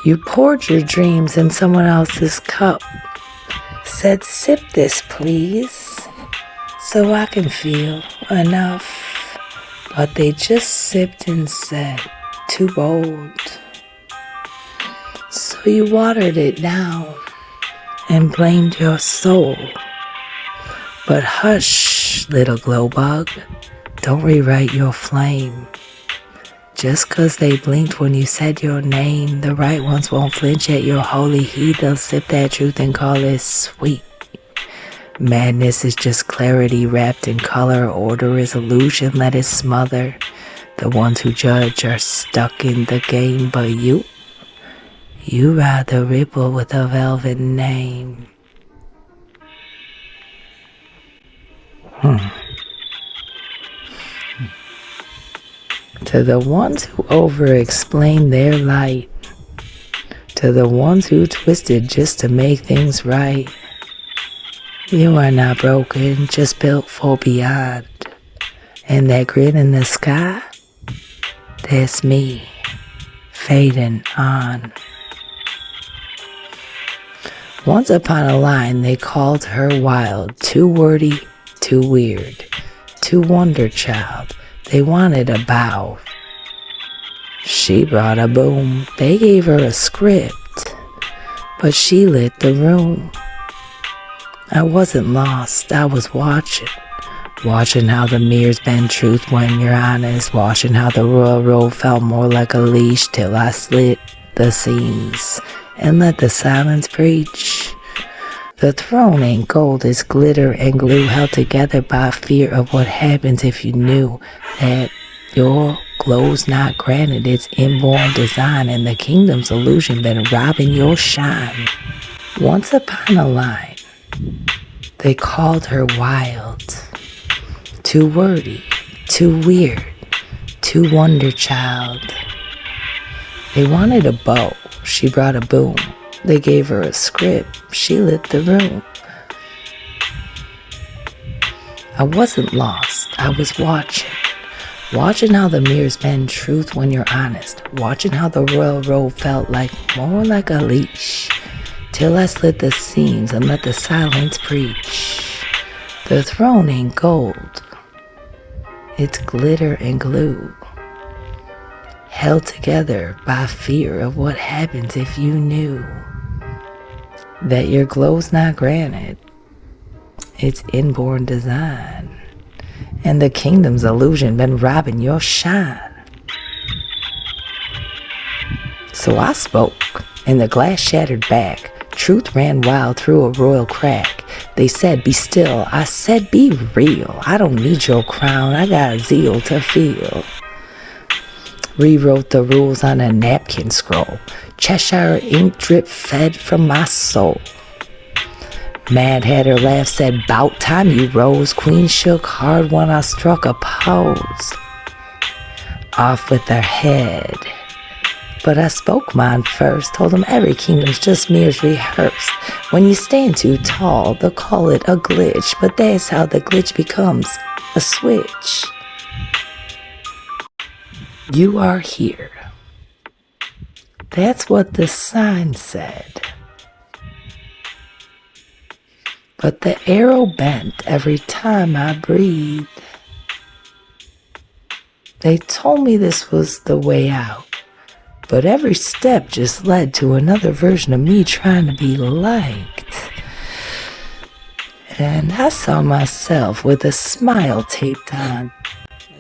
You poured your dreams in someone else's cup. Said, sip this, please, so I can feel enough. But they just sipped and said, too bold. So you watered it down and blamed your soul. But hush, little glow bug, don't rewrite your flame. Just 'cause they blinked when you said your name, the right ones won't flinch at your holy heat. They'll sip that truth and call it sweet. Madness is just clarity wrapped in color. Order is illusion, let it smother. The ones who judge are stuck in the game, but you ride the ripple with a velvet name. To the ones who over-explain their light, to the ones who twisted just to make things right, you are not broken, just built for beyond. And that grin in the sky, that's me, fading on. Once upon a line, they called her wild, too wordy, too weird, too wonder child. They wanted a bow. She brought a boom. They gave her a script, but she lit the room. I wasn't lost. I was watching how the mirrors bend truth when you're honest, watching how the royal road felt more like a leash till I slit the seams and let the silence preach. The throne ain't gold, it's glitter and glue held together by fear of what happens if you knew that your glow's not granted, it's inborn design, and the kingdom's illusion been robbing your shine. Once upon a line, they called her wild, too wordy, too weird, too wonder child. They wanted a bow, she brought a boom. They gave her a script, she lit the room. I wasn't lost, I was watching how the mirrors bend truth when you're honest, watching how the royal road felt like more like a leash, till I slit the seams and let the silence preach. The throne ain't gold, it's glitter and glue, held together by fear of what happens if you knew that your glow's not granted, it's inborn design, and the kingdom's illusion been robbing your shine. So I spoke, and the glass shattered back. Truth ran wild through a royal crack. They said, be still. I said, be real. I don't need your crown. I got a zeal to feel. Rewrote the rules on a napkin scroll. Cheshire ink drip fed from my soul. Mad Hatter laughed, said, bout time you rose. Queen shook hard when I struck a pose. Off with their head. But I spoke mine first, told them every kingdom's just mirrors rehearsed. When you stand too tall, they'll call it a glitch, but that's how the glitch becomes a switch. You are here. That's what the sign said. But the arrow bent every time I breathed. They told me this was the way out, but every step just led to another version of me trying to be liked. And I saw myself with a smile taped on,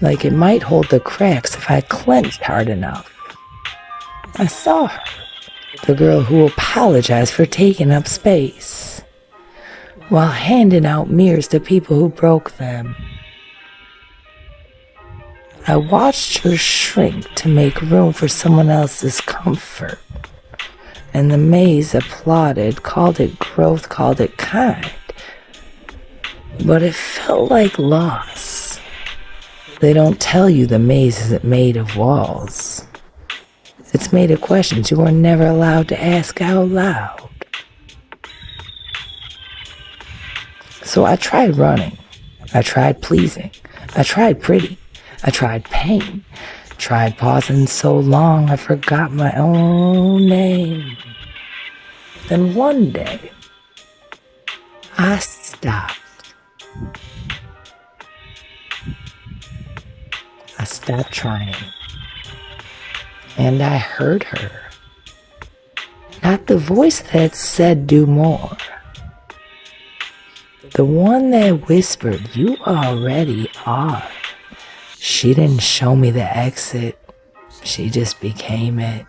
like it might hold the cracks if I clenched hard enough. I saw her, the girl who apologized for taking up space, while handing out mirrors to people who broke them. I watched her shrink to make room for someone else's comfort, and the maze applauded, called it growth, called it kind, but it felt like loss. They don't tell you the maze isn't made of walls. It's made of questions you were never allowed to ask out loud. So I tried running. I tried pleasing. I tried pretty. I tried pain. Tried pausing so long I forgot my own name. Then one day, I stopped. I stopped trying. And I heard her. Not the voice that said do more. The one that whispered, you already are. She didn't show me the exit. She just became it.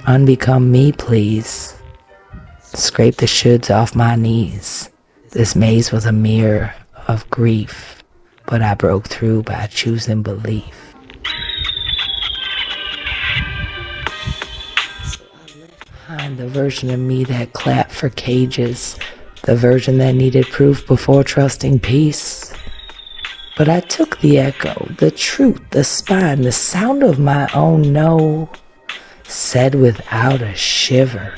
Unbecome me, please. Scrape the shoulds off my knees. This maze was a mirror of grief, but I broke through by choosing belief. So I left behind the version of me that clapped for cages, the version that needed proof before trusting peace. But I took the echo, the truth, the spine, the sound of my own no, said without a shiver.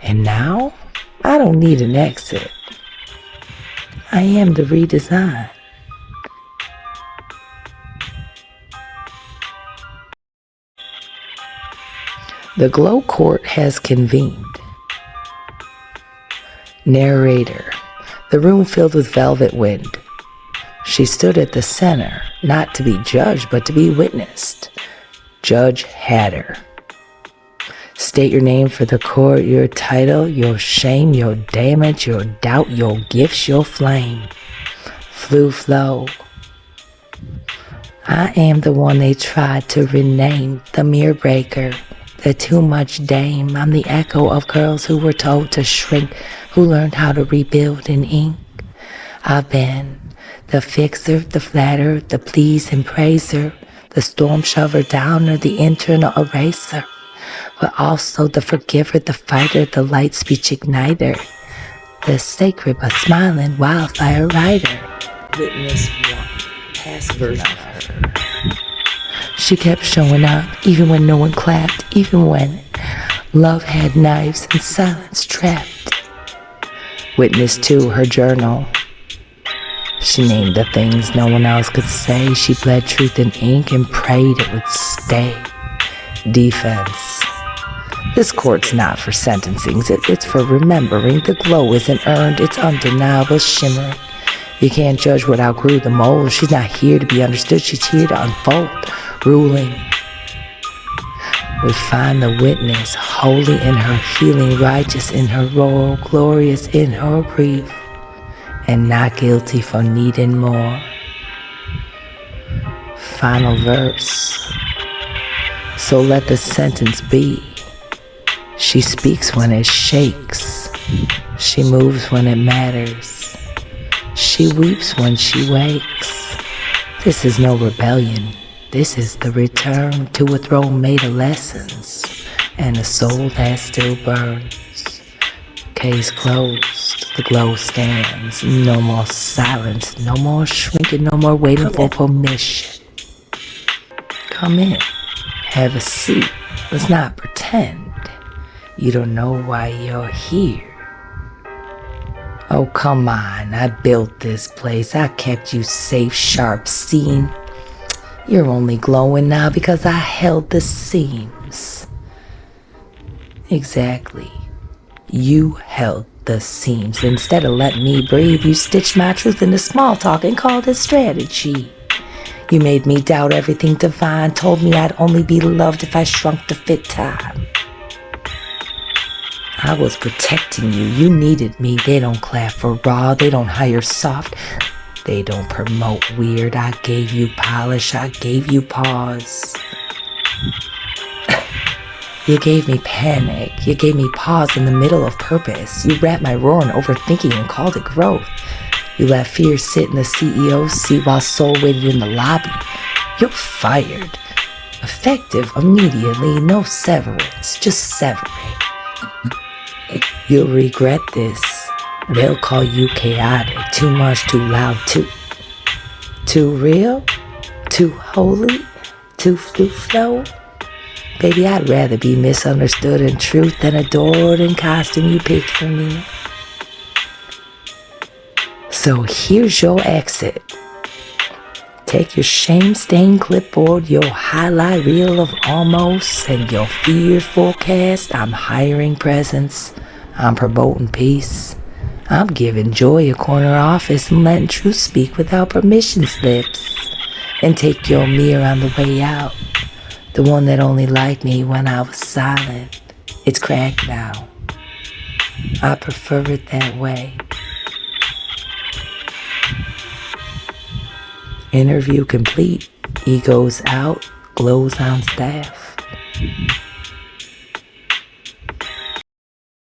And now, I don't need an exit. I am the redesign. The Glow Court has convened. Narrator, the room filled with velvet wind. She stood at the center, not to be judged, but to be witnessed. Judge Hatter. State your name for the court, your title, your shame, your damage, your doubt, your gifts, your flame. Floo flow. I am the one they tried to rename, the mirror breaker, the too much dame. I'm the echo of girls who were told to shrink, who learned how to rebuild in ink. I've been the fixer, the flatter, the please and praiser, the storm shover downer, the internal eraser, but also the forgiver, the fighter, the light speech igniter, the sacred but smiling wildfire rider. Witness one, past version of her. She kept showing up, even when no one clapped, even when love had knives and silence trapped. Witness two, her journal. She named the things no one else could say. She bled truth in ink and prayed it would stay. Defense. This court's not for sentencing, it's for remembering. The glow isn't earned, it's undeniable shimmering. You can't judge what outgrew the mold. She's not here to be understood, she's here to unfold. Ruling. We find the witness, holy in her healing, righteous in her role, glorious in her grief, and not guilty for needing more. Final verse. So let the sentence be. She speaks when it shakes. She moves when it matters. She weeps when she wakes. This is no rebellion. This is the return to a throne made of lessons and a soul that still burns. Case closed. The glow stands. No more silence. No more shrinking. No more waiting for permission. Come in. Have a seat. Let's not pretend you don't know why you're here. Oh, come on. I built this place. I kept you safe, sharp, seen. You're only glowing now because I held the seams. Exactly. You held the seams. Instead of letting me breathe, you stitched my truth into small talk and called it strategy. You made me doubt everything divine, told me I'd only be loved if I shrunk to fit time. I was protecting you. You needed me. They don't clap for raw. They don't hire soft. They don't promote weird. I gave you polish. I gave you pause. You gave me panic. You gave me pause in the middle of purpose. You wrapped my roar in overthinking and called it growth. You let fear sit in the CEO's seat while soul waited in the lobby. You're fired. Effective immediately. No severance. Just severate. You'll regret this. They'll call you chaotic, too much, too loud, too real, too holy, too floo flow. Baby, I'd rather be misunderstood in truth than adored in costume you picked for me. So here's your exit. Take your shame-stained clipboard, your highlight reel of almost, and your fear forecast. I'm hiring presence. I'm promoting peace. I'm giving Joy a corner office and letting truth speak without permission slips. And take your mirror on the way out, the one that only liked me when I was silent. It's cracked now. I prefer it that way. Interview complete. Egos out, glows on staff.